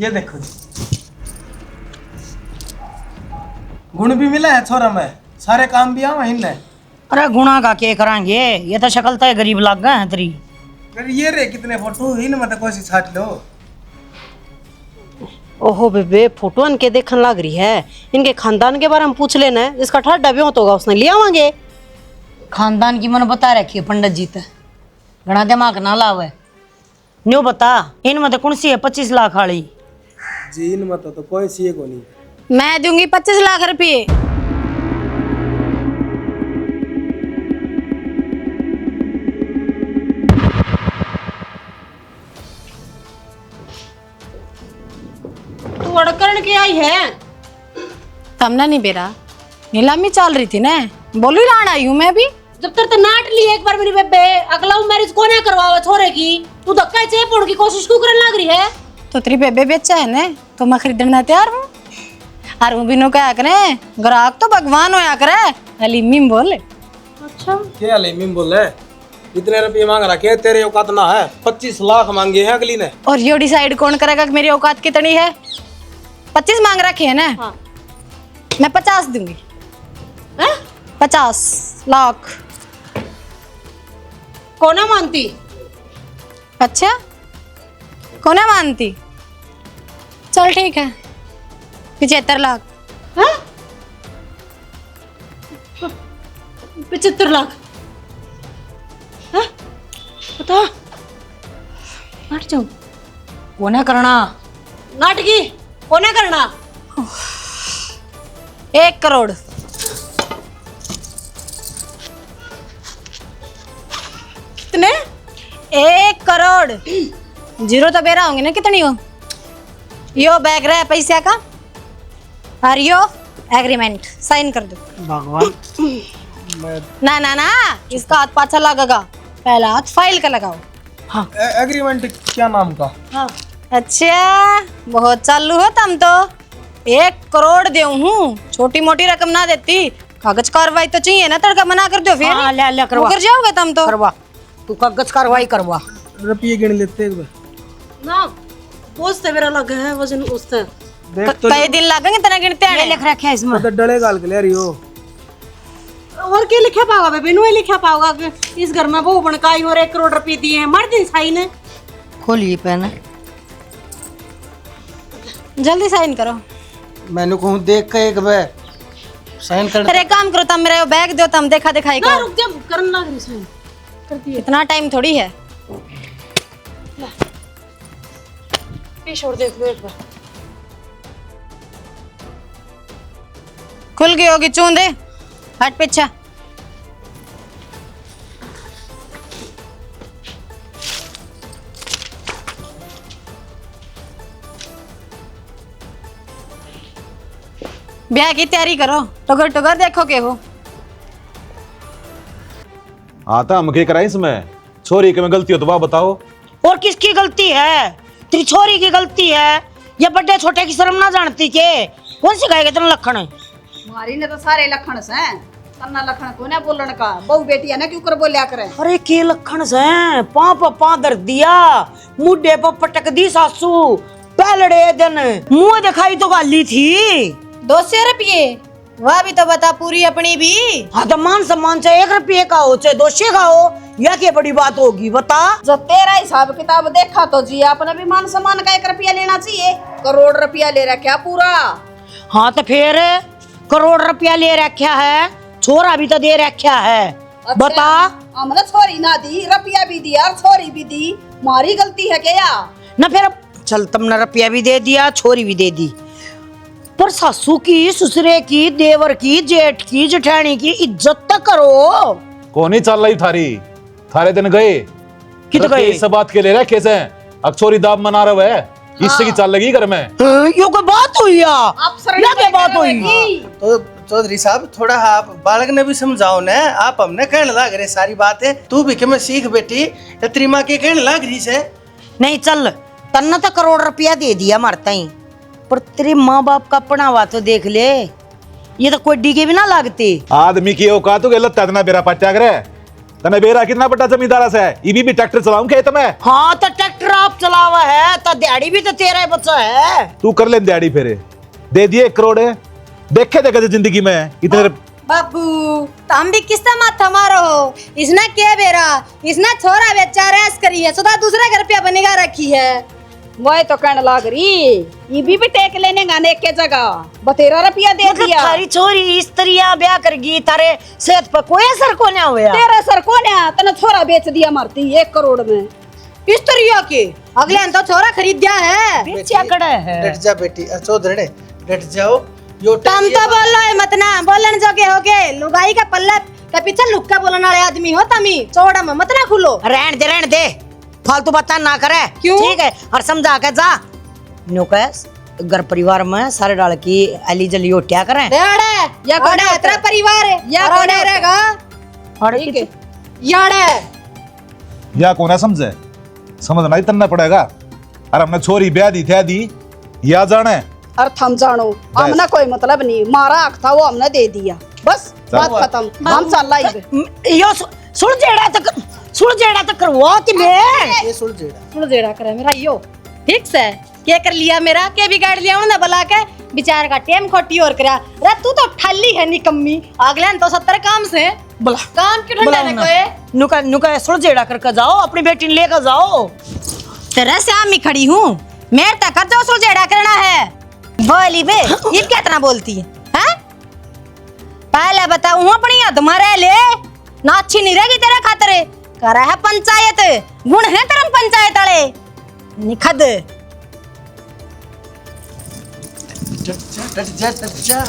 ये देखो जी, गुण भी मिला है छोरा में, सारे काम भी आवा इनने। अरे गुणा का के कराएंगे, ये तो शक्ल तो गरीब लाग गए हैं तेरी। अरे ये रे कितने फोटो इन मत कोशिश छाट लो। ओहो बेबे, फोटो इनके देखने लग रही है। इनके खानदान के बारे में पूछ लेना है, जिसका ठाडा भी होगा उसने ले आवांगे। खानदान की मन बता रखी है पंडित जी ते, घना दिमाग ना लावे। न्यू बता इन मत कौन सी है 25 लाख वाली? जी इन मत तो कोई सी को नहीं। मैं दूंगी 25 लाख रुपये। तू अड़कण के आई है? तमना नहीं बेरा, नीलामी चल रही थी ना, बोलू लाण आई हूँ मैं भी। जब तक नाट ली एक बार मेरी बेबे, अगला मैरिज कोने करवावा छोरे की? तू धक्का चे पोड़ की कोशिश क्यों करने लग रही है? तो तेरी बेबे बेचा है ना, तो मैं खरीदना तैयार हूँ। और वो बिनो क्या करे, ग्राहक तो भगवान होया करे। अलीमी बोले। अच्छा क्या लेमिन बोल रहे, इतने रुपये मांग रखे हैं, तेरे औकात ना है। 25 लाख मांगे हैं अगली ने। और यो डिसाइड कौन करेगा कि मेरी औकात कितनी है? 25 मांग रखे है ना। हाँ। मैं 50 दूंगी। 50 लाख। कोना मानती? अच्छा, कोना मानती? चल ठीक है, 75 लाख। 75 लाख? बता, हट जाओ। कोने करना? नाटकी कोने करना? 1 करोड़। कितने? 1 करोड़। जीरो तो बेरा होंगे ना कितनी हो? यो बैग रहा है पैसे का, और यो एग्रीमेंट साइन कर दो। भगवान ना ना ना, इसका हाथ पाछा लगेगा, पहला हाथ फाइल का लगाओ। हाँ एग्रीमेंट क्या नाम का? हाँ। अच्छा, बहुत चालू हो तुम तो। 1 करोड़ दे हूँ, छोटी मोटी रकम ना देती। कागज कार्रवाई तो चाहिए ना, तड़का मना कर दो फिर। हाँ, ले करवा। कर जाओगे तुम तो। करवा, तू कागज कार्रवाई करवा। रुपये गिन लेते एक बार। ना पोस्ते मेरा लग है वजन उससे। देख तो कई दिन लगेंगे तना गिनते ये हैं। लिख रखा है इसमें। तो डले गाल के ले रही हो। और क्या लिखा पाओगा बेबी? नु लिखा पाओगा कि इस घर में वो बनकाई और 1 करोड़ रुपए दिए हैं। मर दिन साइन है। खोलिए पेन। जल्दी साइन करो। मैंने कहूँ देख के एक बार साइन कर। अरे काम करो, तुम मेरा बैग दो, तुम देखा दिखाई ना करो। रुक जा, करने लग रही साइन। कर दिए। इतना टाइम थोड़ी है। पीछे और देख लो एक बार। खुल गई होगी, चूं दे, हट पीछे। ब्याह की तैयारी करो, टुगर टुगर देखो के हो। आता हम क्या कराए इसमें? छोरी के में गलती हो तो वाह बताओ। और किसकी गलती है? तेरी छोरी की गलती है या बड़े छोटे की शर्म ना जानती के? कौन सिखाएगा तेरा लखन? हमारी ने तो सारे लखन से तन्ना लखन को ना बोलन का। बहू बेटी है ना, क्यों कर बोलिया करे? अरे के लखन से पाँ दर दिया, मुड्ढे पर पटक दी सासू। पहलड़े दिन मुंह दिखाई तो गाली थी। 200 रुपये, वह भी तो बता पूरी अपनी भी। हाँ तो मान सम्मान से 1 रुपये का हो चाहे 200 का हो, या क्या बड़ी बात होगी बता? जो तेरा हिसाब किताब देखा तो जी अपने भी मान सम्मान का 1 रुपया लेना चाहिए। करोड़ रुपया ले रखा पूरा। हाँ तो फिर करोड़ रुपया ले रखा है, छोरा भी तो दे रखा है। अच्छा, बता। हमने छोरी ना दी, रुपया भी दिया और छोरी भी दी। हमारी गलती है क्या? ना फिर चल तुमने रुपया भी दे दिया, छोरी भी दे दी, पर सासू की, ससुरे की, देवर की, जेठ की, जेठानी की इज्जत तो करो। कौन ही चल रही थारी? थारे दिन गए कित गए? इस बात के ले रहे कैसे? अक्सोरी दाब मना रहे है, इससे की चाल लगी घर में। यो कोई बात हुई या? अफसर या क्या बात हुई? तो चौधरी साहब थोड़ा आप बालक ने भी समझाओ ना। आप हमने कहने लग रहे सारी बातें। तू भी के मैं सीख बेटी, तेरी माँ के कहने लग रही से। नहीं चल, तन्ना तो करोड़ रुपया दे दिया मारता ही, पर तेरे माँ बाप का पढ़ावा तो देख ले। ये तो कोई डीके भी ना लगते। आदमी की औकात तो गलत तदना बेरा पट्टा करे। तने बेरा कितना बड़ा जमींदार से है, ये भी ट्रैक्टर चलाऊं खेत में। हाँ तो ट्रैक्टर आप चलावा है तो दिहाड़ी भी तो तेरा ही बच्चा है। तू कर ले दिहाड़ी फेरे, दे दिए 1 करोड़ है। देखे थे कभी जिंदगी में इतने बाबू तुम भी किसका माथा मारो हो? इसने क्या बेरा, इसने छोरा बेचा रेस करी है, सुधा दूसरा घर पे बनेगा रखी है। वही तो कहने लग रही, ये भी टेक लेने गाने के जगह 13 रुपया दे मतलब दिया। थारी छोरी स्त्रियां ब्याह करगी, तारे सेहत पर कोई असर को नहीं हुआ। तेरा सर को ने तने छोरा बेच दिया मरती 1 करोड़ में। इस तरह के अगले तो छोरा खरीद दिया है। बेचा कड़ा है। डट जा बेटी, चौधरी डट जाओ। यो तुम तो बोल लो है मत ना, बोलन जोगे होगे। लुगाई का पल्ला के पीछे लुक्का बोलने वाले आदमी हो तमी, चौड़ा में मत ना खुलो। रहन दे फालतू बात ना करे। क्यों? ठीक है, और समझा के जा नुकस घर परिवार में सारे डाल की अली जली ओटिया करें। या कोड़ा तेरा परिवार है या कोड़ा रहेगा। ठीक है, याड़े या कौन है समझे, समझना ही तन्ना पड़ेगा। अरे हमने छोरी ब्याह दी या जाने और थम जानो, हमने कोई मतलब नहीं, मारा आख था वो हमने दे दिया, बस बात खत्म। हम चल रही यो सुलझेड़ा तक करवा कि मैं ये सुलझेड़ा सुलझेड़ा करे मेरा यो ठीक से क्या कर लिया मेरा, क्या बिगाड़ लिया उन्होंने बुला के बेचारे का टेम खोटी और करा। रे तू तो ठल्ली है निकम्मी, अगले तो 70 काम से बुला काम क्यों ढूंढा ने कोई। नुका सुलझेड़ा करके जाओ, अपनी बेटी ने लेकर जाओ। तेरे से आमी खड़ी हूँ, मेरे तक कर जो सुलझेड़ा करना है। बोली बे ये क्या इतना बोलती है हैं? पहले बताऊं अपनी हद मारे ले ना, अच्छी नहीं रहेगी तेरे खातिर। करा है पंचायत, गुण है तेरे पंचायत वाले निखद। डट जा।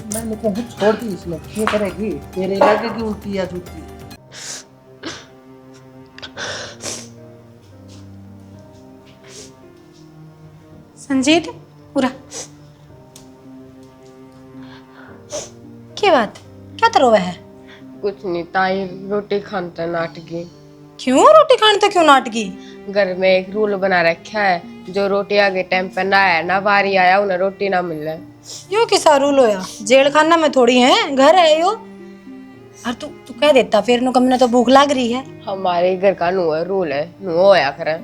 मैंने कहा छोड़ दी इसमें, ये करेगी तेरे इलाके की उल्टी या जूती। संजीत पूरा क्या बात, क्या तरो है? कुछ नहीं ताई, रोटी खानते नाटकी। क्यों रोटी खाने तो क्यों नाटकी? घर में एक रूल बना रखा है, जो रोटी आगे टाइम पे ना आया ना बारी आया उन्हें रोटी ना मिले। यो किसा रूल होया? जेल खाना में थोड़ी है, घर है यो। और तू कह देता फिर नु कमने तो भूख लाग रही है। हमारे घर का नु है रूल है, नु होया करे।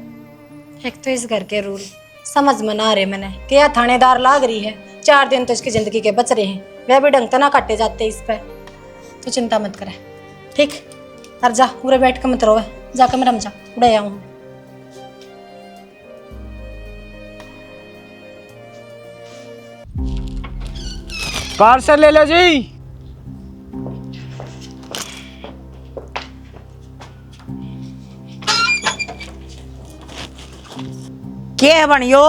एक तो इस घर के रूल समझ में ना रहे मैंने, क्या थानेदार लाग रही है। 4 दिन तो इसकी जिंदगी के बच रहे हैं, वह भी ढंग तो ना काटे जाते इस पे। तो चिंता मत करे ठीक, और जा पूरे बैठ के मत रोवे, जा कमरे में जा, उड़े आऊं। पार्सल ले लो जी। क्या है बनियो?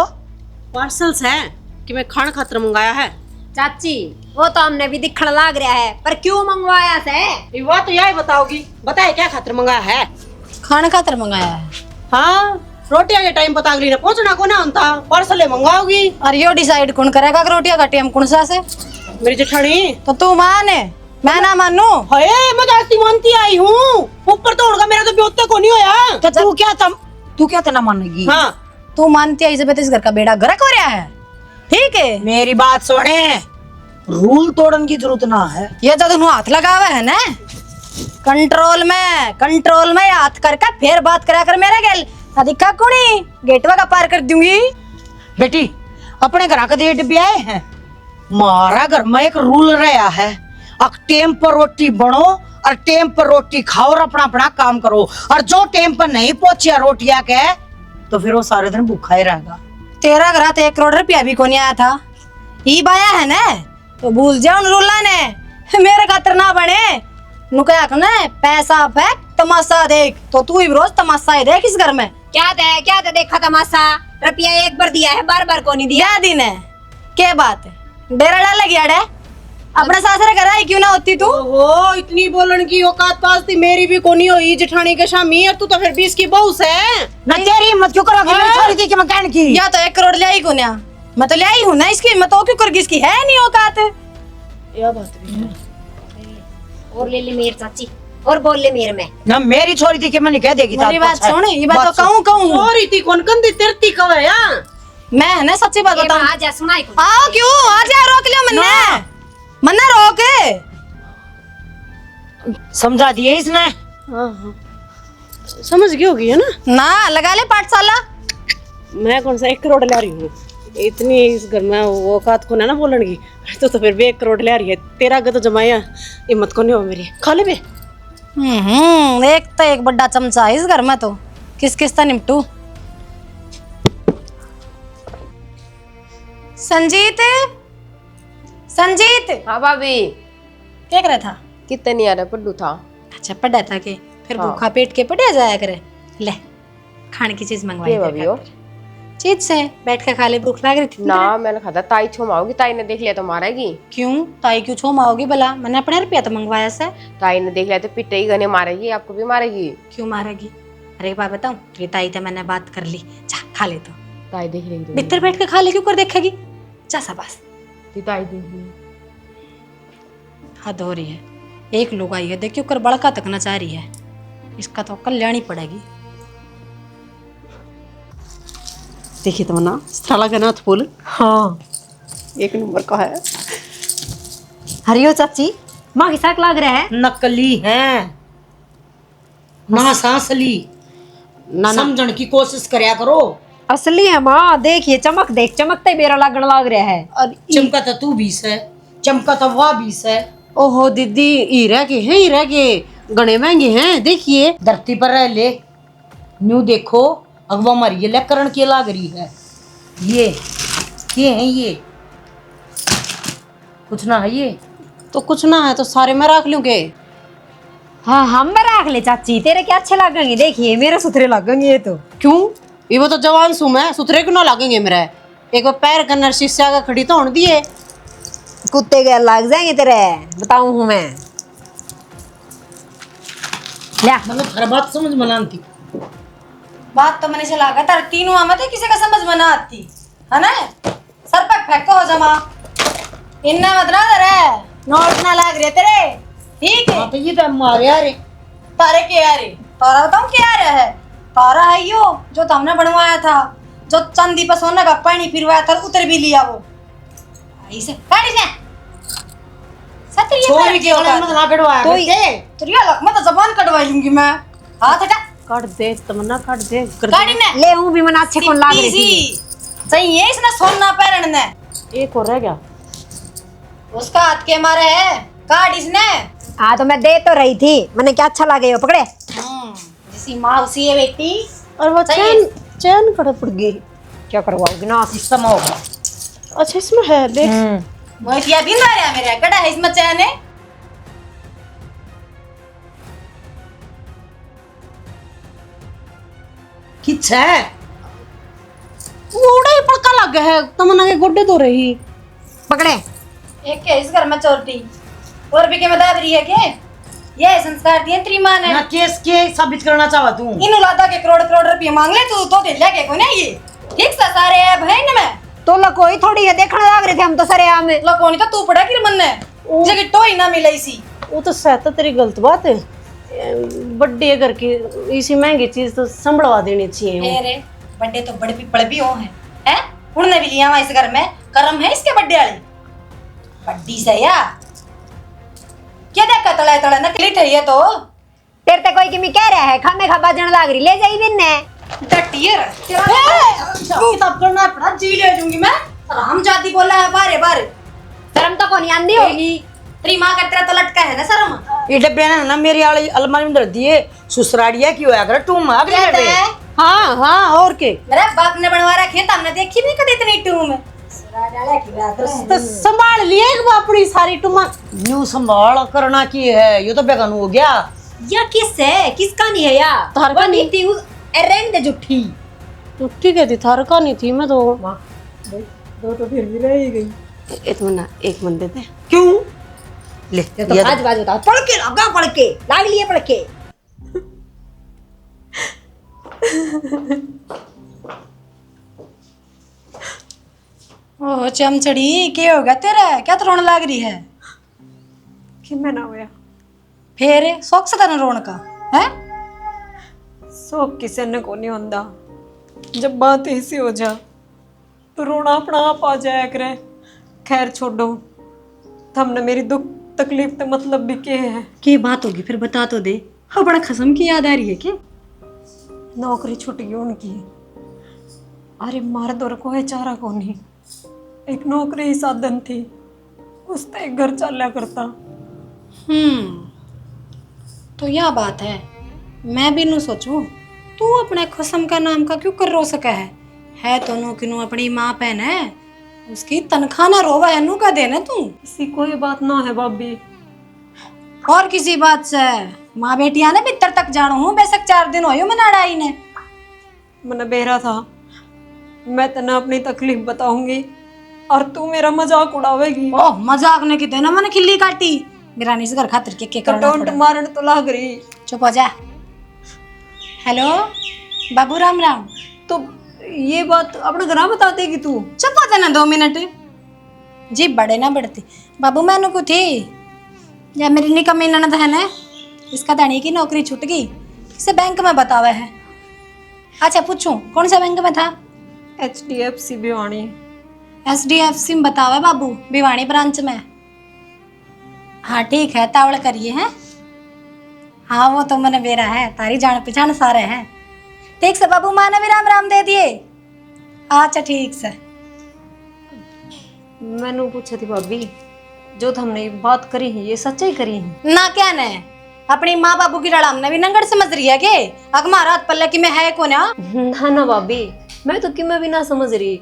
पार्सल्स है कि मैं खाना खातर मंगाया है। चाची वो तो हमने भी दिखने लाग रहा है, पर क्यों मंगवाया से? वो तो यही बताओगी, बताए क्या खातर मंगाया है? खाना खातर मंगाया है। हाँ, रोटियां के टाइम पता अगली ने पहुंचना को ना होता, पार्सल मंगाओगी। और यो डिसाइड कौन करेगा कि रोटियां का टाइम कौन सा से? मेरी जेठानी। तो तू मान है, मैं ना मानू। हाय मैं जास्ती मानती आई हूँ, ऊपर तो होगा मेरा तो ब्योते को नहीं होया। तो तू क्या तना मानेगी? हाँ तू मानती है इस घर का बेड़ा गर्क हो रहा है। ठीक है मेरी बात सुने, रूल तोड़न की जरूरत ना है। ये जो तुम हाथ लगा हुआ है ना, कंट्रोल में हाथ करके फिर बात करा कर मेरे गेल अधिका कुड़ी गेटवा का पार कर दूंगी। बेटी अपने घर का डेट भी आए हैं, मारा घर में एक रूल रहा है, अब टेम पर रोटी बनो और टेम पर रोटी खाओ और अपना अपना काम करो। और जो टेम पर नहीं पहुंचिया रोटिया के तो फिर वो सारे दिन भूखा ही रहेगा। तेरा घर 1 करोड़ रुपया भी कौन आया था, ई बाया है ना, तो भूल जाओ उन रूला ने, मेरे खातिर ना बने। नुकया ना पैसा फेंक तमाशा देख, तो तू ही रोज तमाशा ही देख इस घर में। क्या दे देखा तमाशा, रुपया 1 बार दिया है, बार को नहीं दिया। क्या दिन है, क्या बात है, डेरा डाल गया डे अपने सासरे घर आई क्यों ना होती तू? ओहो इतनी बोलन की औकात पास थी मेरी भी कोनी हुई जेठानी के शामी, और तू तो फिर 20 की बहू है ना। तेरी हिम्मत क्यों करोगी मेरी छोरी थी कि मैं कहने की? या तो 1 करोड़ ले आई कौन, मैं तो ले आई हूँ ना, इसकी हिम्मत हो क्यों करगी, इसकी है नहीं औकात। यह बात भी है। और ले मेरे चाची, और बोल ले मेरे में ना मेरी छोरी थी कि मैं नहीं कह देगी। मेरी बात सुन, ये बात तो कहूँ और इतनी कौन कंदी तेरती कव है यार, मैं है ना सच्ची बात बताऊं। आजा सुनाई को आओ क्यों, आजा रोक लियो मन्ना रोक। समझा दिए इसने। समझ गई होगी है ना। ना लगा ले पाठशाला, मैं कौन सा 1 करोड़ ले रही हूँ? इतनी इस घर में वो औकात को ना बोलन की। तो फिर भी 1 करोड़ ले रही है। तेरा अगर तो जमाया हिम्मत को नहीं हो मेरी। खा ले बे। एक तो एक बड़ा चमचा है इस घर में तो किस किस ता निपटू। संजीत, संजीत हाँ भाभी। क्या कर रहा था? कितने नहीं आ रहा पड्डू था। अच्छा पढ़ा था के फिर हाँ। भूखा पेट के पढ़ा जाया करे। ले खाने की चीज मंगवाई ये भाभी हो चीज से बैठ के खा ले, भूख लग रही थी ना। मैंने खाता ताई छोमाओगी, ताई ने देख लिया तो मारेगी। क्यों ताई क्यों छोमाओगी भला? मैंने अपने रुपया तो मंगवाया से। ताई ने देख लिया तो पिटे ही गने मारेगी, आपको भी मारेगी। क्यों मारेगी? अरे एक बात बताऊं, तेरी ताई तो मैंने बात कर ली। जा खा ले तो। ताई देख लेगी भीतर बैठ के खा ले, क्यों कर देखेगी? जा शाबाश। तो ताई देख ली। हद हो रही है। एक लोग आई है देखियो कर बड़का तक ना चाह रही है। इसका तो कल्याणी पड़ेगी। देखिए तो ना स्थला का नाथ फूल। हाँ 1 नंबर का है। हरियो चाची माँ की साक लाग रहा है। नकली है ना सांसली ना ना समझण की कोशिश करया करो। असली है माँ, देखिए चमक देख, चमकते ही मेरा लागण लाग रहा है। और चमका तो तू बीस है, चमका तो वह बीस है। ओहो दीदी हीरा के हैं, हीरा के गणे महंगे हैं। देखिए धरती पर रह ले न्यू देखो अगवा मारी ये लकरण की लाग रही है। ये है ये कुछ ना है ये तो कुछ ना है तो सारे मैं रख लूंगे। हाँ हम रख ले चाची, तेरे क्या अच्छे लगेंगे। देखिए मेरे सुथरे लगेंगे ये तो। क्यों? ये वो तो जवान सू मैं, सुथरे क्यों ना लगेंगे मेरे। एक बार पैर करना शीशा का खड़ी तो होने दिए। कुत्ते के लग जाएंगे तेरे, बताऊं हूँ मैं। लिया मतलब हर बात समझ में ना आती। बात तो मैंने चला गया तार तीनों आमत है, किसी का समझ में ना आती है ना। सर पर फेंको हो जमा इन्ना मत ना रे, नोट ना लाग रहे तेरे। ठीक है हाँ तो ये तो मारे यार तारे के यारे तारा बताऊं क्या आ रहा है। तारा है यो जो तुमने बनवाया था, जो चांदी पर सोने का पानी फिरवाया था, उतर भी लिया वो। ऐसे काट ले सत्री छोरी के गले में ना कटवाया तो करते। तुरिया लक मैं तो जबान कटवा लूंगी मैं। हाथ हटा काट दे तमन्ना, काट दे गाड़ी ने ले हूँ भी मना अच्छे कौन लाग रही थी। सही है इसने सोना पहन ने। एक और रह गया। उसका हाथ के मारे है काट इसने। हाँ तो मैं दे तो रही थी, मैंने क्या अच्छा लगे हो पकड़े। जिसी माँ उसी है बेटी। और वो चैन कड़ा पड़ गई। क्या करवाओगी ना। सिस्टम होगा। अच्छा इसमें है देख। मोतिया भी ना रहा मेरा कड़ा है इसमें चैन है। किच है उड़ा ही पड़का लग है। तमन्ना के गोड्डे तो रही। पकड़े एक क्या इस घर में चोरती और भी के में दाबरी है के। ये संस्कार दिए तेरी माँ ने। ना केस के साबित करना चाहा तू। इन लादा के करोड़ करोड़ रुपये मांग ले तू तो ढिल्ला के कोई नहीं ये ठीक सा सारे है बहन में तो लकोई थोड़ी है, देखने लाग रहे थे हम तो सरे आम में। लकोनी तो तू पड़ा कि मन ने जगह टोई ना मिले इसी। वो तो सहता तेरी गलत बात है। बड्डे घर की इसी महंगी चीज तो संभलवा देनी चाहिए। मेरे बड्डे तो बड़े पिपड़ भी हो हैं उन्होंने भी लिया हुआ इस घर में। कर्म है इसके बड्डे वाली बड्डी से या क्या देखा तड़ा तड़ा नकली ठही है तो। तेरे ते कोई किमी कह रहा है खाने खा बाजन लाग रही, ले जाई बिन्ने। डटियर तब करना पड़ा जी ले दूंगी मैं। रामजादी बोला है बारे बारे। शर्म तो कोनी आंदी होगी। तेरी माँ का तेरा तो लटका है ना शर्म। ये डब्बे ना मेरी आली अलमारी में धर दिए। सुसराड़िया की होया कर तू मार क्या डब्बे। है? हाँ हाँ और के मेरा बाप ने बनवा रखे हैं, तुमने देखी भी कभी इतनी टूम में। तो संभाल लिए एक अपनी सारी टुमा। न्यू संभाल करना की है ये तो बेगान हो गया। या किस है, किस कहानी है या तार वो कहानी? नहीं थी उस एरेंड दे जुठी। ठीक है थी थार का नहीं थी। मैं तो दो तो फिर भी रह गई। एक मन देते। क्यों ले ये तो आज बाज बता पढ़ के लगा, पढ़ के लाग लिए पढ़ के। ओह चमचड़ी क्या हो गया तेरा? क्या तो रोने लग रही है? कि मैं ना होया फिर शौक से तेन रोन का है? शौक किसी ने को नहीं होता। जब बात ऐसी हो जा तो रोना अपना आप आ जाया करे। खैर छोड़ो, हमने मेरी दुख तकलीफ तो मतलब भी के है। की बात होगी फिर बता तो दे। हाँ बड़ा खसम की याद आ रही है क्या? नौकरी छूट गई उनकी। अरे मार दौर को है चारा को नहीं, एक नौकरी ही साधन थी, उससे एक घर चला करता। तो यह बात है, मैं भी नू सोचूं तू अपने खसम का नाम का क्यों कर रो सका है तो नो कि नो अपनी माँ पहन है, उसकी तनख्वाह ना रोवा है नू का देना तू। इसी कोई बात ना है भाभी। और किसी बात से माँ बेटिया ने भीतर तक जानो हूँ, बेशक 4 दिन होयो मना डाई ने। मैंने बेरा था, मैं तने अपनी तकलीफ बताऊंगी और तू मेरा मजाक उड़ावेगी। ओह मजाक ने किते ना मैंने खिल्ली काटी, मेरा नहीं घर खातिर के करना टोंट मारन तो लाग रही। चुप हो जा। हेलो बाबू राम राम। तो ये बात अपने घर बता देगी तू? चुप हो जाना 2 मिनट जी, बड़े ना बढ़ती। बाबू मैंने को थी या मेरी निकम्मी ननद है ना, इसका धनी की नौकरी छूट गई, किसे बैंक में बतावा है। अच्छा पूछूं कौन सा बैंक में था? HDFC भिवानी। SDFC में बतावा बाबू, भिवानी ब्रांच में। हाँ ठीक है, तावड़ करिए हैं। हाँ वो तो मैंने बेरा है, तारी जान पहचान सारे हैं। ठीक से बाबू, माँ ने भी राम राम दे दिए। अच्छा ठीक से। मैंने पूछा थी भाभी, जो हमने बात करी है ये सच्चाई करी है ना? क्या ने अपनी माँ बाबू की लड़ाम ने भी नंगड़ समझ रही है के अगमारा हाथ पल्ले की मैं है को ना? ना भाभी, मैं तो कि मैं भी ना समझ रही।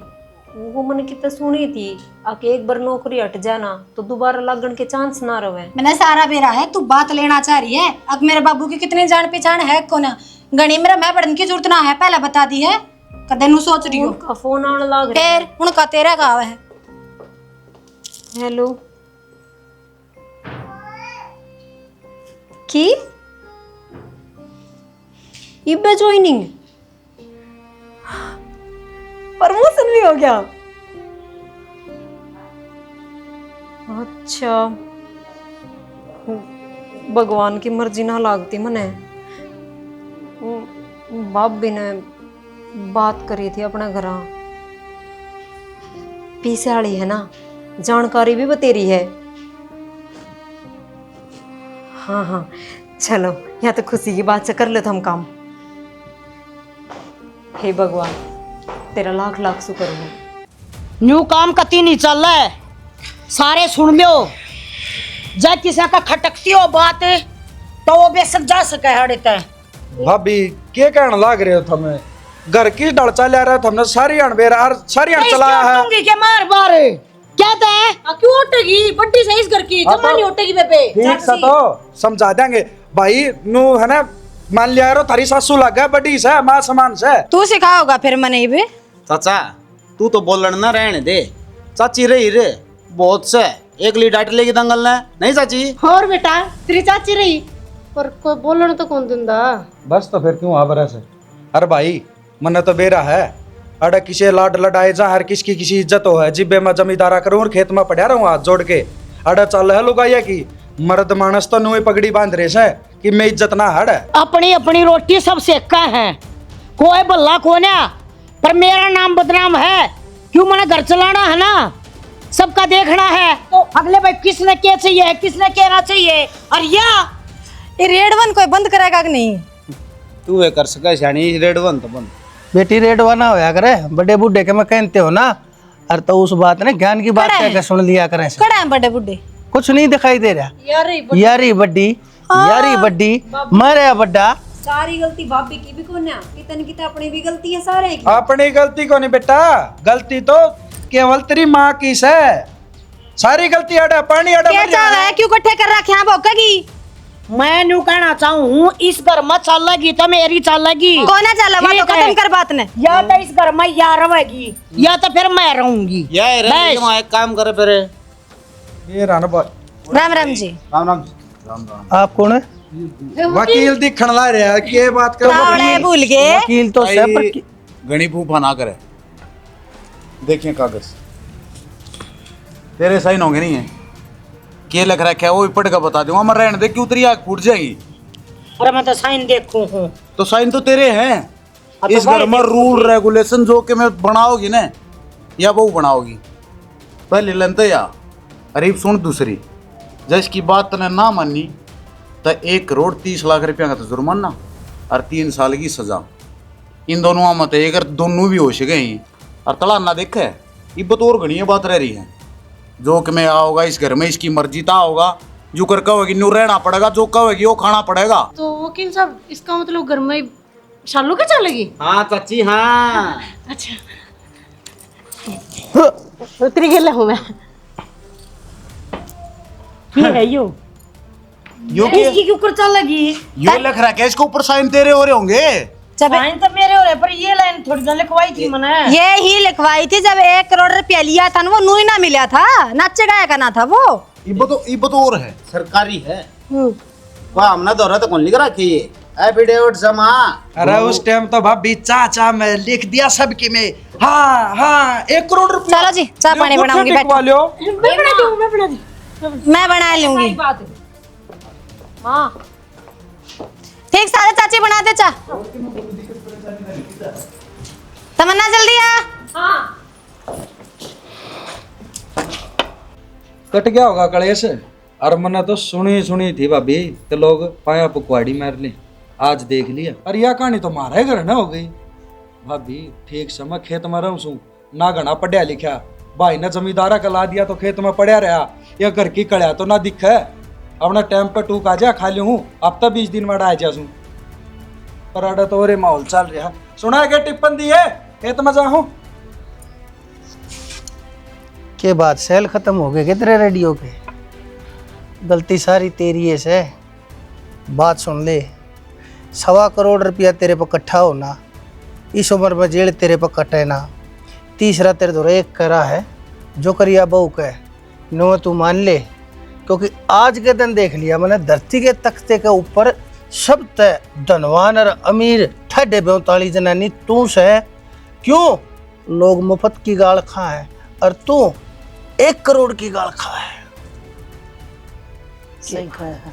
वो मैंने कितना सुनी थी आके एक बार नौकरी हट जाना तो दोबारा लगन के चांस ना रहे। मैंने सारा बेरा है, तू बात लेना चाह रही है। अब मेरे बाबू की कितनी जान पहचान है को ना, गणी मेरा मैं पढ़ने की जरूरत ना है, पहले बता दी है। कदे नु सोच रही हूँ उनका फोन आने लग रहा फिर उनका तेरा गाँव है। हेलो की इब्बे ज्वाइनिंग, प्रमोशन भी हो गया। अच्छा, भगवान की मर्जी ना लागती मने। भाभी ने बात करी थी अपने घर, पीछे वाली है ना, जानकारी भी बतेरी है। हाँ हाँ चलो, यहाँ तो खुशी की बात से कर ले हम काम। हे भगवान तेरा लाख लाख शुक्र हो। न्यू काम कती नहीं चल रहा है, सारे सुन लो। जब किसी का खटकती हो बात तो वो बेशक जा सके हड़े तय। भाभी क्या कहने लग रहे हो तुम्हें? घर की डलचा ले रहा हमने सारी अणबेरा सारी अण चलाया है के मार बार क्या है? क्यों उठेगी बड्डी से इस घर की जमा नहीं उठेगी बेबे। ठीक से तो समझा देंगे भाई नू है ना, मान लिया रो थारी सासू लग गया बड़ी से मां समान से। तू सिखाओगा फिर मने भी। चाचा तू तो बोलन ना रहने दे, चाची रही रे बहुत से एक ली डांट लेगी दंगल ने, नहीं चाची? और बेटा तेरी चाची रही पर कोई बोलने तो कौन दिंदा? बस तो फिर क्यों आबरा से? अरे भाई मन तो बेरा है, अड़ किसे लाड लड़ाए जा, हर किसकी किसी इज्जत हो है। जिब्बे में जमींदारा करूं और खेत में पड़ा रहूं हाथ जोड़ के। अड़ चल है लुगाइया की, मर्द मानस तो नुई पगड़ी बांध रहे से कि मैं इज्जत ना हड़। अपनी अपनी रोटी सब सेका है, कोई बल्ला कोन्या, पर मेरा नाम बदनाम है। क्यों मैंने घर चलाना है ना, सबका देखना है। तो अगले भाई किसने क्या चाहिए, किसने कहना चाहिए। और ये रेड वन कोई बंद करेगा कि नहीं? तू वे कर सका शानी रेड वन तो बंद। बेटी रेड वाना होया करे, बड़े बूढ़े के मैं कहते हो ना, और तो उस बात ने ज्ञान की बात कह के सुन लिया करें। कड़ा है बड़े बूढ़े, कुछ नहीं दिखाई दे रहा। यारी बड्डी यारी बड्डी मरे बड्डा। सारी गलती भाभी की भी कोन्या, कितन किता अपनी भी गलती है सारे की। अपनी गलती को नहीं बेटा, गलती तो केवल तेरी माँ की से। सारी गलती अड़ा पानी अड़ा क्या चाह रहा है, क्यों इकट्ठे कर रखे हैं भौंकेगी? मैं न्यू कहना चाहूँ इस घर में चलेगी तो मेरी चलेगी। कौन चला वो तो खत्म कर बात ने। या तो इस घर में या रहेगी या तो फिर मैं रहूंगी। यार एक काम करे फिर। ये राना बा राम राम जी। राम राम राम राम। आप कौन है? वकील दिखण ला रहा है, के बात कर तावड़े भूल गए। वकील तो से पर गणी फूफा ना करे। देखिए कागज तेरे साइन होंगे नहीं है, क्या लिख रखा है वो भी पढ़ कर बता दूंगा। मैं रहने दे, क्यों तेरी आँख फूट जाएगी? अरे मैं तो साइन देखूं हूँ। तो साइन तो तेरे हैं। तो इस घर में रूल रेगुलेशन जो कि मैं बनाओगी ना या वो बनाओगी, पहले लंते या अरीब सुन। दूसरी जज की बात ने ना मानी तो 1 करोड़ 30 लाख रुपया का तो जुर्माना और 3 साल की सजा। इन दोनों मत अगर दोनों भी हो सके और तला ना देखे ये बतौर घनी बात रह रही है। जो कि मैं आओगा इस घर में इसकी मर्जी ता होगा, जो कर कहोगी न्यू रहना पड़ेगा, जो कहोगी वो खाना पड़ेगा। तो वकील साहब इसका मतलब घर में शालू के चलेगी? हाँ चाची हाँ। अच्छा उतरी गेला हूँ मैं। ये है यो इसकी के ऊपर चल लगी। यो लिख रहा है इसके ऊपर साइन तेरे हो रहे होंगे। साइन तो मेरे हो रहे, पर ये लाइन थोड़ी ना लिखवाई थी मैंने। ये ही लिखवाई थी जब 1 करोड़ रुपया लिया था ना, वो नू ही ना मिला था, नाचे गाया का ना था वो। ये तो और है सरकारी है। वाह हमने दौरा तो कौन लिख रखी है एफिडेविट जमा। अरे उस टाइम तो भाभी चाचा मैं लिख दिया सबकी में। हाँ हाँ 1 करोड़ रुपया। चलो जी चाय पानी बनाऊंगी, बैठो। मैं बना लूंगी। ठीक सारे चाची बना दे चा। तमन्ना जल्दी आ। कट गया होगा कलेश। और मैंने तो सुनी थी भाभी तो लोग पाया पुकवाड़ी मार ले, आज देख लिया। और यह कहानी तो मारा घर ना हो गई भाभी। ठीक समय खेत में रहूं सू ना घना पढ़िया लिखा, भाई ने जमींदारा का ला दिया तो खेत में पढ़िया रहा। यह घर की कड़िया तो ना दिखे, अपना टाइम पर टूक आ जा खा लूँ। अब तो 20 दिन में आ जा सू पर आड़ा तो और माहौल चल रहा। सुना है क्या टिप्पण दी है खेत में जाऊं के बाद सेल खत्म हो गए कितने रेडियो के। गलती सारी तेरी है से। बात सुन ले, 1.25 करोड़ रुपया तेरे पर इकट्ठा होना, इस उम्र में जेल तेरे पर कटे ना, तीसरा तेरे दो एक करा है जो करिया बहू का नो तू मान ले। क्योंकि आज के दिन देख लिया मैंने धरती के तख्ते के ऊपर सब तय धनवान और अमीर ठड्डे 42 जनानी तू से। क्यों लोग मुफ्त की गाल खा है और तू 1 करोड़ की गाल खा है। सही कहा है,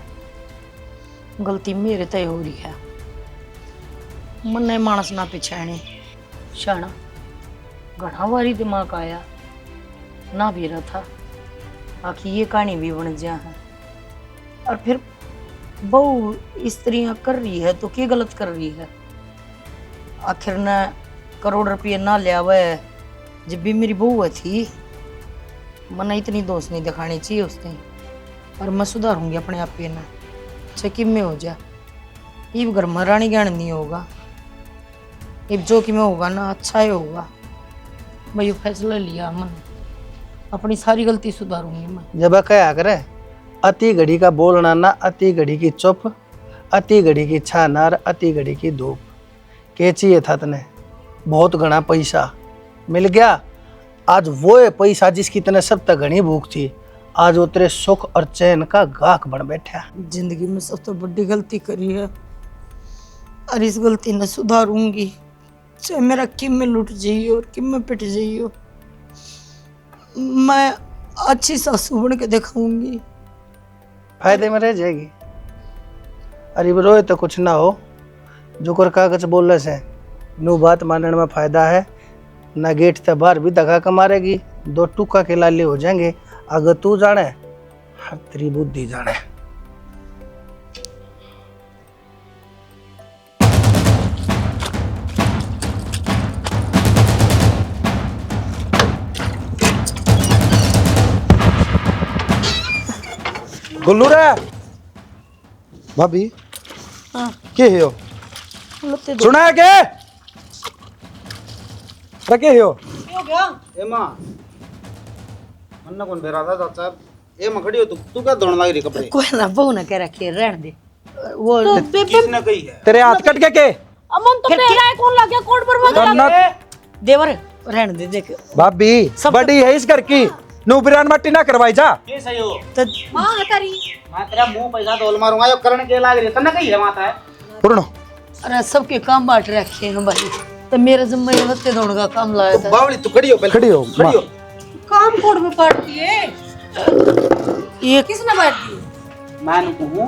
गलती मेरे तय हो रही है। मन्ने मानस ना पिछाने शाना घना वारी दिमाग आया ना भी रहा था आखिर ये कहानी भी बन जा है। और फिर बहू स्त्रियां कर रही है तो क्या गलत कर रही है। आखिर न करोड़ रुपये ना लिया हुआ जब भी मेरी बहू थी, मना इतनी दोस्त नहीं दिखानी चाहिए उसने। और मैं सुधारूंगी अपने आप पे ना, चकिम में हो जा। ये घर में रानी ज्ञान नहीं होगा, ये जो कि में होगा ना अच्छा ही होगा। मैं ये फैसला लिया, मन अपनी सारी गलती सुधारूंगी मैं। जब क्या करे अति घड़ी का बोलना ना, अति घड़ी की चुप, अति घड़ी की छाना और अति घड़ी की धूप। के चाहिए था तने बहुत घना पैसा मिल गया। आज वो है पैसा जिसकी तने सब तक घनी भूख थी, आज वो तेरे सुख और चैन का गाहक बन बैठा। जिंदगी में सबसे बड़ी गलती करी है और इस गलती ने सुधारूंगी, चाहे मेरा किम में लुट जाइयो और किम में पिट जाइयो। मैं अच्छी सासू बन के दिखाऊंगी, फायदे में रह जाएगी। अरे रोए तो कुछ ना हो, जो कर कागज बोलने से नू बात मानने में फायदा है ना। गेट से बाहर भी धक्का का मारेगी, 2 टुक्का के लाले हो जाएंगे। अगर तू जाने हर तेरी बुद्धि जाने। गुल्लू रे भाभी के हो सुना है के रखे हो ए मां मन्ना कौन बेरा था चाचा ए मखड़ी हो तू क्या दौड़न लग रही कपड़े। कोई ना बहू ना कह रखी है, रहने दे। वो किसने कही है तेरे हाथ कट के अमन तो मेरा है, कौन लग गया कोट पर मत जन्नत देवर रहने दे। देख भाभी बड़ी है इस घर की, नू बिरान मट्टी ना करवाई जा। के सही हो तो मां हतारी मैं तेरा मुंह पैसा तोल मारूंगा यो करण के लाग रही तने कही है माता है पूर्ण। अरे सबके काम बांट रखे हैं भाई, तो मेरा जिम्मा ये हत्ते दौड़ का काम लाया था। बावली तू खड़ी हो पहले खड़ी हो खड़ी हो। काम कोट में पड़ती है। ये किसने बांट दी? मैं कहूं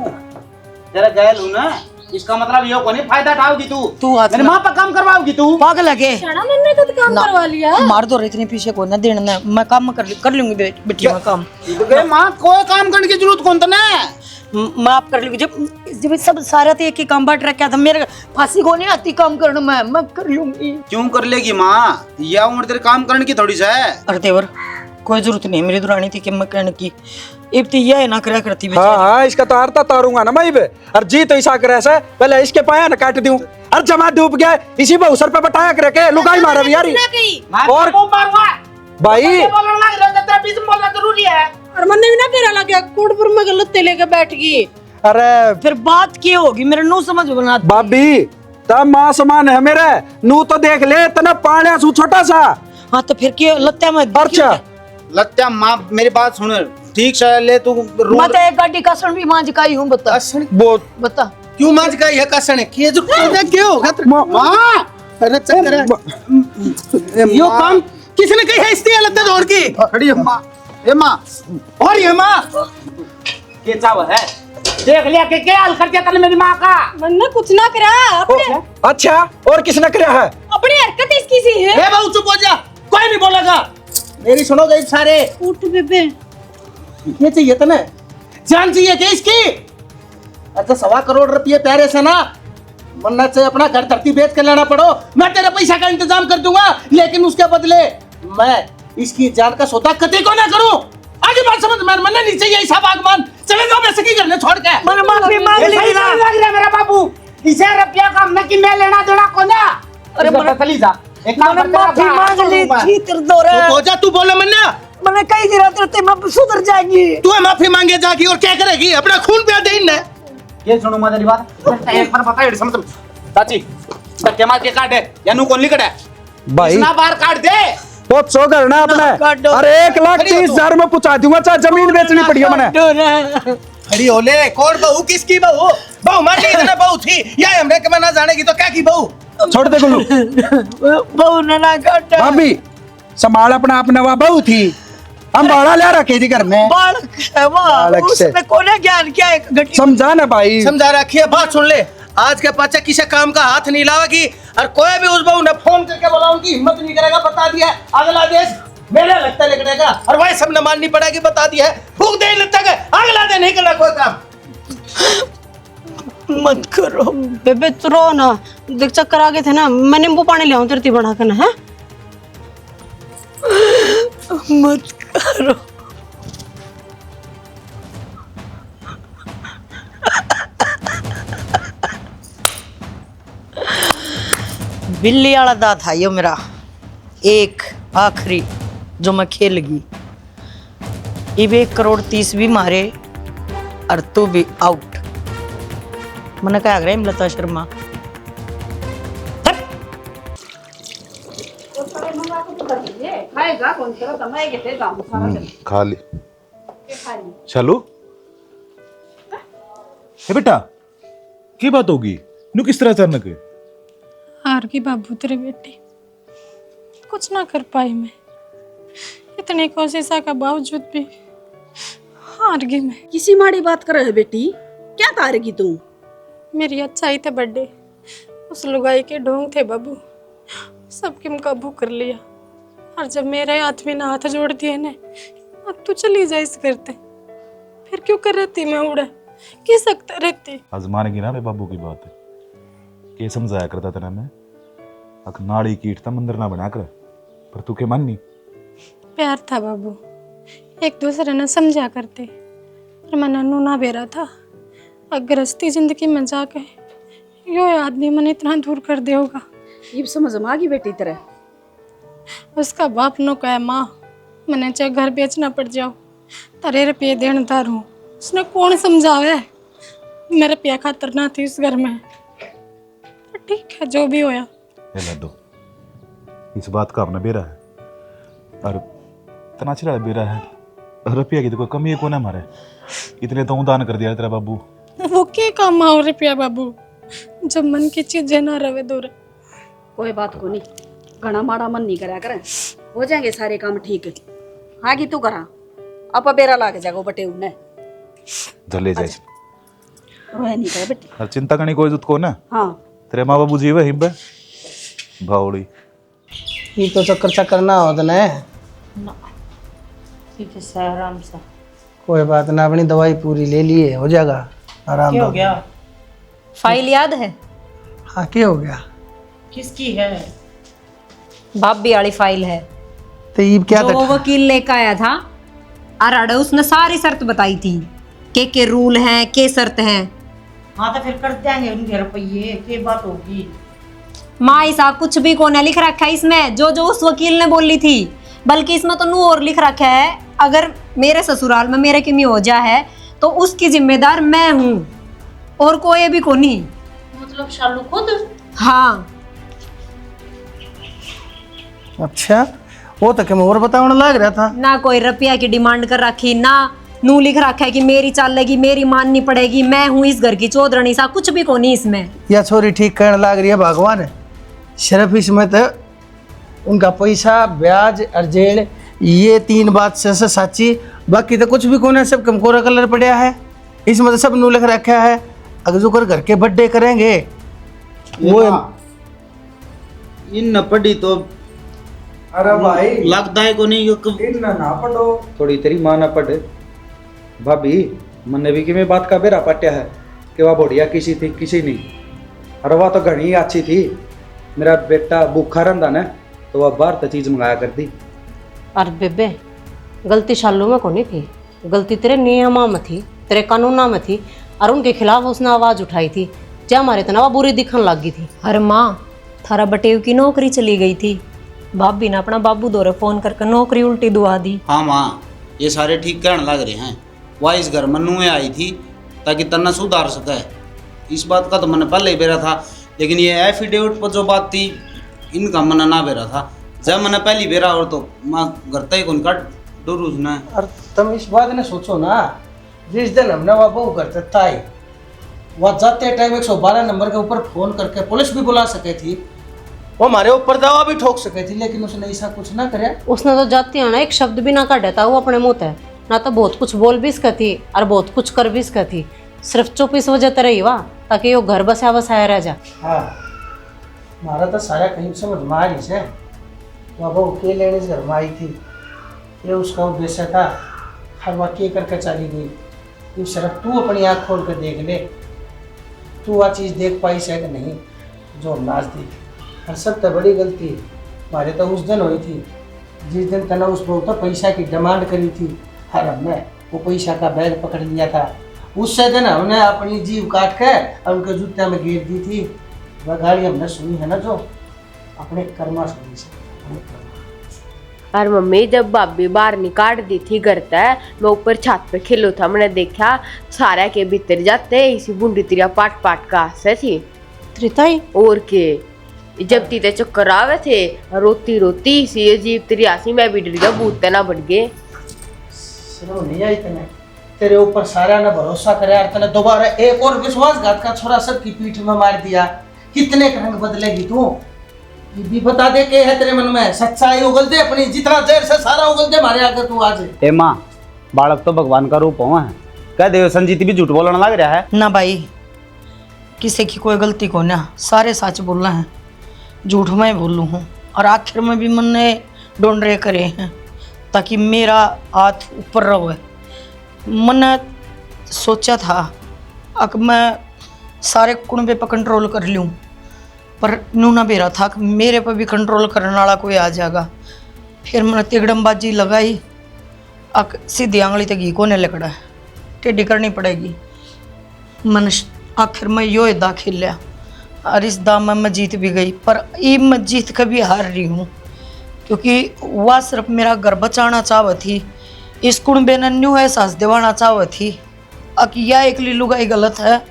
तेरा गैल हूं ना, इसका मतलब ये कोनी फायदा उठाओगी तू हाथ मेरी मां पर काम करवाओगी तू। पागल लगे शाना मैंने तो काम करवा लिया। मार दो इतने पीछे को ना देना, मैं काम कर लूंगी बेटी में काम। तो मां कोई काम करने की जरूरत कौन तने माफ कर लूंगी। जब जब सब सारा तो एक ही काम बांट रखा था, मेरे फांसी को नहीं आती काम करना, मैं माफ कर लूंगी। क्यों कर लेगी माँ, यह उम्र तेरे काम करने की थोड़ी सा है। अरे देवर कोई जरूरत नहीं, मेरी दुरानी थी कि मैं कहने की अब तो यह ना करा करती। हाँ हाँ, इसका तो आरता तारूंगा ना मैं बे। और जी तो ऐसा करे से पहले इसके पाया ना काट दूं। और जमा डूब गया इसी पे सर पे बटाया करे के लुगाई मारा भी यार। और भाई और मन भी ना फेरा लग गया, कोटपुर में गलत लेके बैठ गई। अरे फिर बात की होगी, मेरे नु समझ बना भाभी तब माँ समान है मेरे नू तो देख ले तना पाया सू छोटा सा। हाँ तो फिर क्यों लत्ता में अच्छा लत्या माँ मेरी बात सुन ठीक से ले तू। मैं तो एक गाड़ी का भी मांझ काई हूँ, बता वो बता क्यों मांझ का यह कसण है कि जो क्या होगा माँ। अरे चक्कर है यो काम किसने कही है इसकी लत्ता दौड़ की खड़ी है माँ। ये माँ और ये माँ के चाव है देख लिया कि क्या हाल कर दिया तने मेरी माँ का। मैंने कुछ ना करा अपने। अच्छा और किसने किया है? अपनी हरकत इसकी सी है। ए बहू चुप हो जा, कोई नहीं बोलेगा, मेरी सुनोगे सारे। उठ बेबे, ये चाहिए तने जान चाहिए क्या इसकी? अच्छा 1.25 करोड़ रुपये प्यारे से ना मन्नत से अपना घर धरती बेच कर लेना पड़ो, मैं तेरे पैसा का इंतजाम कर दूंगा, लेकिन उसके बदले मैं इसकी जान का सौदा कतई को ना करूं। आगे बात समझ में मैंने नीचे ये हिसाब आगमान चले जाओ वैसे की करने छोड़ के। मैंने माफी मांग ली थी ना। लग रहा मेरा बाबू इसे रुपया का मैं कि मैं लेना देना को ना। अरे मैं चली जा एक काम मैंने माफी मांग ली थी तेरे दौरे। तू हो जा, तू बोले मन्ना मैंने कई दिनों तेरे मैं सुधर जाएगी। तू माफी मांगे जागी और क्या करेगी, अपना खून पिया दे इनने। ये सुनो मेरी बात एक बार बता ये समझ चाची धक्के मार के काट दे या नु कौन लिखड़ है भाई इतना बार काट दे बहुत सो करना अपने। अरे 1,30,000 में पहुंचा दूंगा, चाहे जमीन बेचनी पड़ी है मैंने। खड़ी हो ले कौन बहू किसकी बहू बहू मानी इतने बहू थी या हमने के ना जानेगी तो क्या की बहू। छोड़ दे गुल्लू बहू ने ना काटा। भाभी संभाल अपना अपने वहाँ बहू थी, हम बाड़ा ले रखे थी घर में। बालक है वो, उसने कोने ज्ञान क्या है घटी। समझा ना भाई, समझा रखी है। बात सुन ले, आज के पाछे किसी काम का हाथ नहीं लावेगी और कोई भी उस बहू ने फोन करके बोला उनकी हिम्मत नहीं करेगा, बता दिया अगला देश मेरे लगता निकलेगा और वही सबने माननी पड़ेगी, बता दिया है फूक दे लगता है अगला दिन नहीं करना कोई काम। मत करो बेबे तू रो ना, देख चक्कर आ गए थे ना, मैं नींबू पानी ले आऊं तेरे बना कर ना। है मत करो। बिल्ली वाला दांत था यो मेरा एक आखिरी जो मैं खेल गई। इब 1,30,00,000 भी मारे और तू भी आउट। मैंने क्या आग्रह लता शर्मा खा ली चलो। ए बेटा की बात होगी नु किस तरह अचानक है? हार गई बाबू तेरे बेटी, कुछ ना कर पाई मैं, इतनी कोशिशों का बावजूद भी हार गई मैं। किसी माड़ी बात कर रहे बेटी, क्या तारेगी तू? मेरी अच्छाई थे बर्थडे, उस लुगाई के ढोंग थे बाबू, सबके काबू कर लिया। और जब मेरे हाथ में ना हाथ जोड़ दिए ने, अब तू चली जा इस करते, फिर क्यों कर रहती मैं उड़ा की सकता रहती। आज मानेगी ना मेरे बाबू की बात है के समझाया करता तेरा मैं अक नाड़ी कीट था मंदिर ना बना कर, पर तू के माननी। प्यार था बाबू, एक दूसरे ने समझा करते, पर मैं नन्नू ना बेरा था। अगरस्ती जिंदगी में जाके यो आदमी मन इतना दूर कर दे होगा। ये समझ में आ गई बेटी तेरे? उसका बाप नो कहे माँ मैंने चाहे घर बेचना पड़ जाओ तारे रुपये देन तारू, उसने कौन समझावे, मेरे रुपया खातर ना थी उस घर में। ठीक है जो भी होया दो इस बात का अपना बेरा है और इतना चिरा बेरा है, रुपया की तो कोई कमी है को ना मारे, इतने तो दान कर दिया तेरा बाबू। वो क्या काम आओ रुपया बाबू, जब मन की चीजें ना रवे दूर। कोई बात को नहीं, घना माड़ा मन नहीं करा करे, हो जाएंगे सारे काम ठीक। आगे तू करा आप बेरा लाके जागो बटे उन्हें जले जाए रोया नहीं करे बेटी। और चिंता करनी कोई जरूरत को ना। हाँ तेरे माँ बाबू जीवे हिम्बे भावड़ी ये तो चक्कर चक्कर ना हो ना ठीक है आराम से कोई बात ना, अपनी दवाई पूरी ले लिए, हो जाएगा आराम। क्या हो गया? फाइल याद है? हाँ, क्या हो गया? किसकी है? भाभी वाली फाइल है तो ये क्या जो वो था? वकील लेकर आया था। और उसने सारी शर्त बताई थी के रूल हैं, के शर्त हैं। हाँ तो फिर कर देंगे उनके रुपये, के बात होगी। माँ ऐसा कुछ भी कोने लिख रखा है इसमें, जो जो उस वकील ने बोली थी। बल्कि इसमें तो नू और लिख रखा है, अगर मेरे ससुराल में मेरे किमी हो जा है तो उसकी जिम्मेदार मैं हूँ और कोई भी को नहीं। मतलब शालू खुद? हाँ। अच्छा, वो तो क्या और बताने लग रहा था। ना कोई रुपया की डिमांड कर रखी, ना नू लिख रखा है कि मेरी चलेगी, मेरी माननी पड़ेगी, मैं हूँ इस घर की चौधरानी। सा कुछ भी को नहीं इसमें। या छोरी ठीक कहने लग रही है भगवान, सिर्फ इसमें तो उनका पैसा, ब्याज और जेल, ये 3 बात से सच्ची, बाकी तो कुछ भी कोने, सब कमकोरा कलर पड़ा है। इसमें तो सब नू लिख रखा है। अगर जो कर घर के बर्थडे करेंगे वो इन न पढ़ी तो अरे भाई लगता है को नहीं इन ना पढ़ो, थोड़ी तेरी माँ ना पढ़े। भाभी मैंने भी कि मैं बात का बेरा पट्या है कि वह बढ़िया किसी थी किसी नहीं। अरे वह तो घनी अच्छी थी। मेरा बेटा भूखा रहता ना तो वह बाहर तो चीज़ मंगाया करती। अरे बेबे, गलती शालू में को नहीं थी, गलती तेरे नियमा में थी, तेरे कानूना में थी। और उनके खिलाफ उसने आवाज़ उठाई थी, जो हमारे तना बुरी दिखने लगी थी। अरे माँ, थारा बटेव की नौकरी चली गई थी। भाभी ने अपना बाबू दौरे फोन करके नौकरी उल्टी दुआ दी। हाँ माँ, ये सारे ठीक कहने लग रहे हैं। वह इस घर में नुए आई थी ताकि तना सुधार सके। इस बात का तो मैंने पहले ही बेरा था, लेकिन ये एफिडेविट पर जो बात थी इनका मन ना बेरा था। जब मैंने पहली बेरा और तो माँ घर तक उनका डरूज ना। और तुम इस बात ने सोचो ना, जिस दिन हमने वह बहू घर तक आई, वह जाते टाइम 112 नंबर के ऊपर फोन करके पुलिस भी बुला सके थी, वो हमारे ऊपर दवा भी ठोक सके थी, लेकिन उसने ऐसा कुछ ना करे। उसने तो जाती है ना एक शब्द भी ना काटा था वो अपने मुँह है ना, तो बहुत कुछ बोल भी इसका थी और बहुत कुछ कर भी इसका थी। सिर्फ चुप इस वजह तरह ही हुआ ताकि वो घर बसाया बसाया रह जा। हाँ, हमारा तो सारा कहीं समझ में आ रही से। वह बहू के लेने से घर में आई थी, ये उसका उद्देश्य था। हर वह के करके चली गई। ये सिर्फ तू अपनी आँख खोल कर देख ले, तू वह चीज़ देख पाई से कि नहीं जो नाच देख। और सब तो बड़ी गलती हमारे तो उस दिन हुई थी जिस दिन तना उस बहू तो पैसा की डिमांड करी थी। हर हमने वो पैसा का बैग पकड़ लिया था। उससे दिन हमने अपनी जीव काट के और उनके जूते में गिर दी थी। वह गाड़ी हमने सुनी है ना, जो अपने कर्मा सुनी से। और मम्मी जब भाभी बाहर निकाल दी थी घर तक, मैं ऊपर छत पे खेलो था, मैंने देखा सारा के भीतर जाते इसी बूंदी तिरिया पाट पाट का हंसे थी त्रिताई। और के जब तीते चक्कर आवे थे रोती रोती सी अजीब तिरियासी, मैं भी डर गया भूत ना बढ़ गए। शर्म नहीं आई तने? तेरे ऊपर सारा ने भरोसा करे और तने दोबारा एक और विश्वासघात का छोरा सबकी पीठ में मार दिया। कितने रंग बदलेगी तू? ये भी बता दे के है तेरे मन में। सच्चाई उगल दे अपनी, जितना देर से सारा उगल दे हमारे आगे तू आज। ए माँ, बालक तो भगवान का रूप हुआ है। कह देव संजीत भी झूठ बोलने लग रहा है ना भाई, किसी की कोई गलती को ना, सारे सच बोलना है, झूठ मैं बोलूँ हूँ। और आखिर में भी मन ने ढूंढ करे हैं ताकि मेरा हाथ ऊपर रहे। मैंने सोचा था अब मैं सारे कुनबे पर कंट्रोल कर लूँ, पर नूना बेरा था कि मेरे पर भी कंट्रोल करने वाला कोई आ जाएगा। फिर मैंने तिगड़मबाजी लगाई, अक सीधी आंगली तक घी कोने लकड़ा है, टेढ़ी करनी पड़ेगी। मैंने आखिर में यो दाखिल लिया और इस दाम में मैं जीत भी गई। पर ये मैं जीत कभी हार रही हूँ, क्योंकि वह सिर्फ मेरा घर बचाना चाहती थी। इस कुणबे ने न्यू एहसास दिवाना चाहती थी कि यह एकली लुगाई गलत है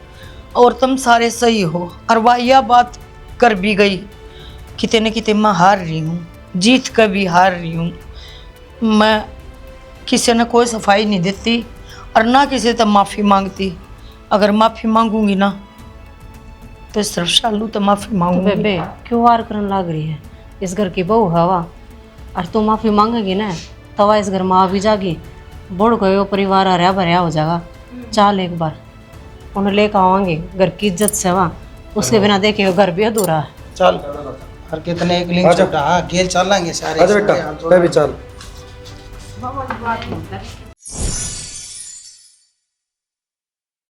और तुम सारे सही हो। और वह यह बात कर भी गई। किते न किते मैं हार रही हूँ, जीत कर भी हार रही हूँ। मैं किसी ने कोई सफाई नहीं देती और ना किसी से माफ़ी मांगती। अगर माफ़ी मांगूंगी ना तो सिर्फ शालू तो माफ़ी मांगूंगी। तो बेबे क्यों वार करने लग रही है? इस घर की बहू हवा और तू माफ़ी मांगेगी ना तवा इस घर में आ भी जागी, बढ़ गए वो परिवार हरिया भरिया हो जाएगा। चाल एक बार उन्हें लेकर आवांगे, घर की इज्जत से वहाँ, उसके बिना देखे वो घर भी अधूरा है। चल, हर कितने एक लिंक छोटा। हाँ, गेल चलेंगे सारे। अच्छा बेटा, मैं भी चल।